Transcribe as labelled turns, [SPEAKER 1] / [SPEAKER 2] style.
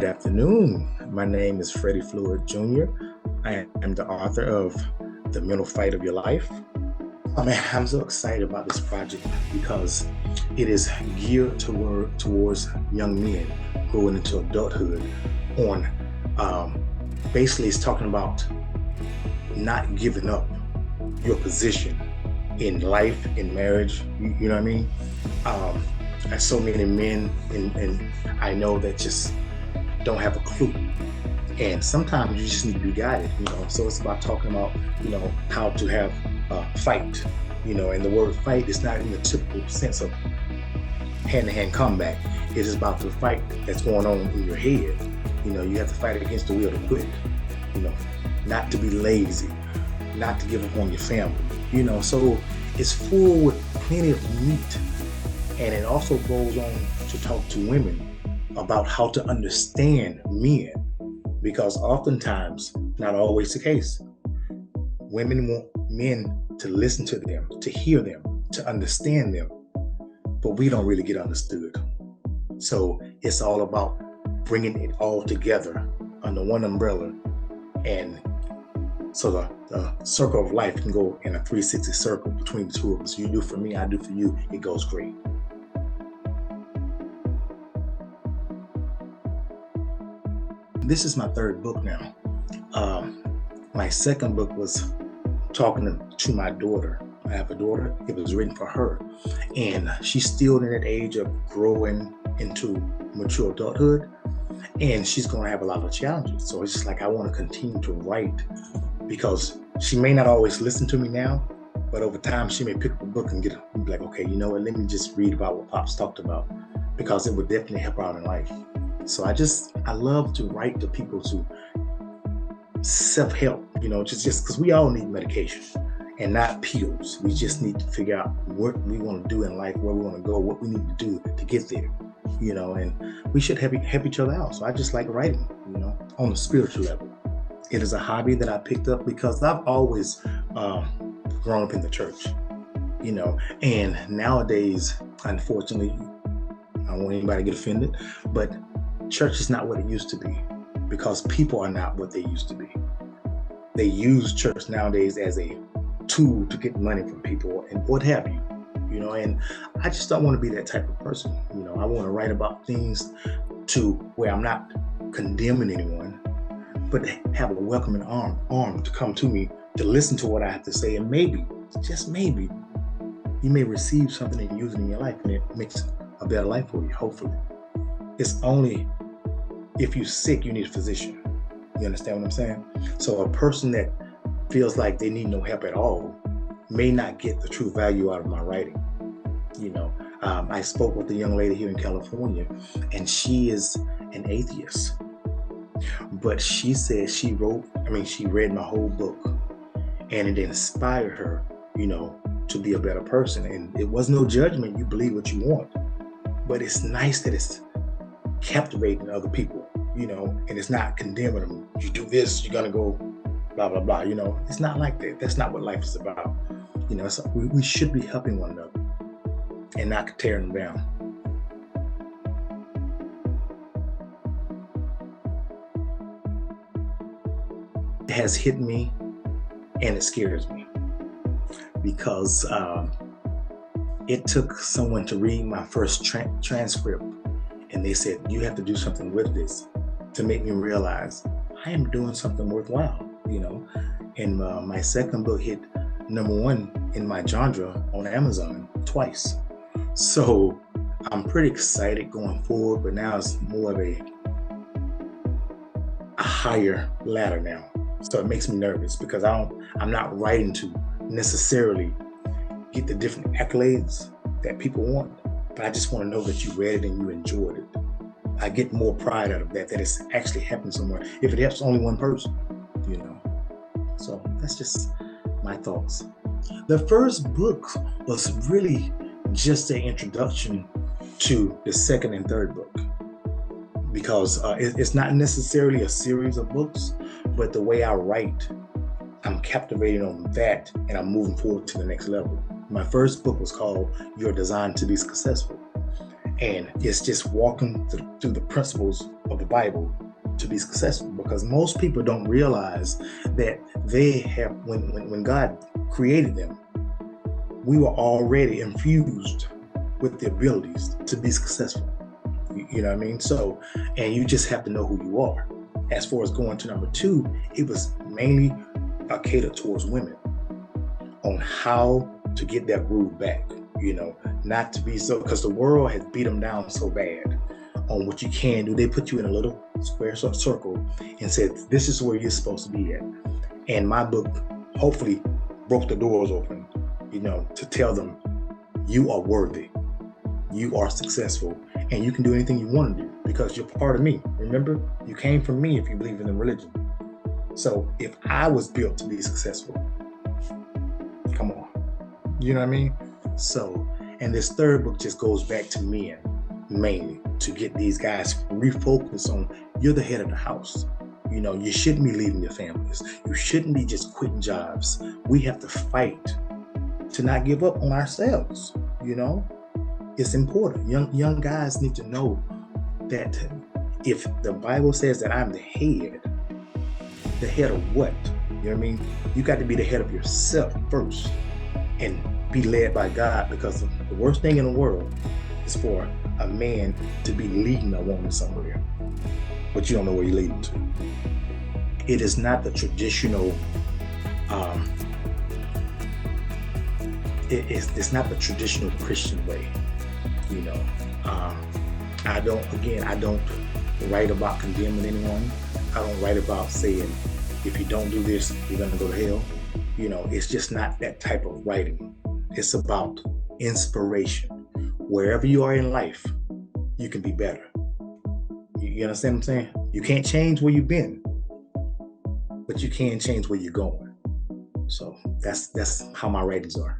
[SPEAKER 1] Good afternoon. My name is Freddie Floyd Jr. I am the author of The Mental Fight of Your Life. Oh man, I'm so excited about this project because it is geared towards young men growing into adulthood. Basically, it's talking about not giving up your position in life, in marriage. You know what I mean? There's so many men, and I know that just don't have a clue. And sometimes you just need to be guided, So it's about talking about, how to have a fight, and the word fight is not in the typical sense of hand-to-hand combat. It is about the fight that's going on in your head. You have to fight against the will to quit, not to be lazy, not to give up on your family, So it's full with plenty of meat. And it also goes on to talk to women about how to understand men, because oftentimes, not always the case, women want men to listen to them, to hear them, to understand them, but we don't really get understood. So it's all about bringing it all together under one umbrella, and so the circle of life can go in a 360 circle between the two of us. You do for me, I do for you. It goes great. This is my third book now. My second book was talking to my daughter. I have a daughter. It was written for her. And she's still in that age of growing into mature adulthood. And she's going to have a lot of challenges. So it's just like I want to continue to write, because she may not always listen to me now, but over time she may pick up a book and be like, okay, you know what? Let me just read about what Pops talked about, because it would definitely help her out in life. So I love to write to people to self-help, just because we all need medication and not pills. We just need to figure out what we want to do in life, where we want to go, what we need to do to get there, and we should help each other out. So I just like writing, on a spiritual level. It is a hobby that I picked up because I've always grown up in the church, and nowadays, unfortunately, I don't want anybody to get offended, but church is not what it used to be, because people are not what they used to be. They use church nowadays as a tool to get money from people and what have you, and I just don't want to be that type of person. I want to write about things to where I'm not condemning anyone, but have a welcoming arm to come to me, to listen to what I have to say, and maybe, just maybe, you may receive something and use it in your life, and it makes a better life for you, hopefully. It's only if you're sick, you need a physician. You understand what I'm saying? So a person that feels like they need no help at all may not get the true value out of my writing. I spoke with a young lady here in California, and she is an atheist. But she said she read my whole book, and it inspired her, to be a better person. And it was no judgment. You believe what you want. But it's nice that it's captivating other people, and it's not condemning them. You do this, you're gonna go blah blah blah. It's not like that. That's not what life is about. So we should be helping one another and not tearing them down. It has hit me, and it scares me, because it took someone to read my first transcript, and they said, you have to do something with this, to make me realize I am doing something worthwhile, And my second book hit #1 in my genre on Amazon twice. So I'm pretty excited going forward, but now it's more of a higher ladder now. So it makes me nervous, because I'm not writing to necessarily get the different accolades that people want, but I just want to know that you read it and you enjoyed it. I get more pride out of that it's actually helping someone, if it helps only one person, So that's just my thoughts. The first book was really just an introduction to the second and third book, because it's not necessarily a series of books, but the way I write, I'm captivated on that, and I'm moving forward to the next level. My first book was called You're Designed to Be Successful. And it's just walking through the principles of the Bible to be successful, because most people don't realize that they have, when God created them, we were already infused with the abilities to be successful. You know what I mean? So, and you just have to know who you are. As far as going to number two, it was mainly catered towards women on how to get that groove back, not to be so, because the world has beat them down so bad on what you can do. They put you in a little square circle and said, this is where you're supposed to be at. And my book hopefully broke the doors open, to tell them you are worthy, you are successful, and you can do anything you want to do because you're part of me. Remember, you came from me if you believe in the religion. So if I was built to be successful, come on, you know what I mean? So, and this third book just goes back to men mainly to get these guys refocused on, you're the head of the house. You shouldn't be leaving your families. You shouldn't be just quitting jobs. We have to fight to not give up on ourselves. It's important. Young guys need to know that if the Bible says that I'm the head of what? You know what I mean? You got to be the head of yourself first and be led by God, because the worst thing in the world is for a man to be leading a woman somewhere, but you don't know where you're leading to. It is not the traditional, it's not the traditional Christian way. I don't write about condemning anyone. I don't write about saying, if you don't do this, you're going to go to hell. It's just not that type of writing. It's about inspiration. Wherever you are in life, you can be better. You understand what I'm saying? You can't change where you've been, but you can change where you're going. So that's how my writings are.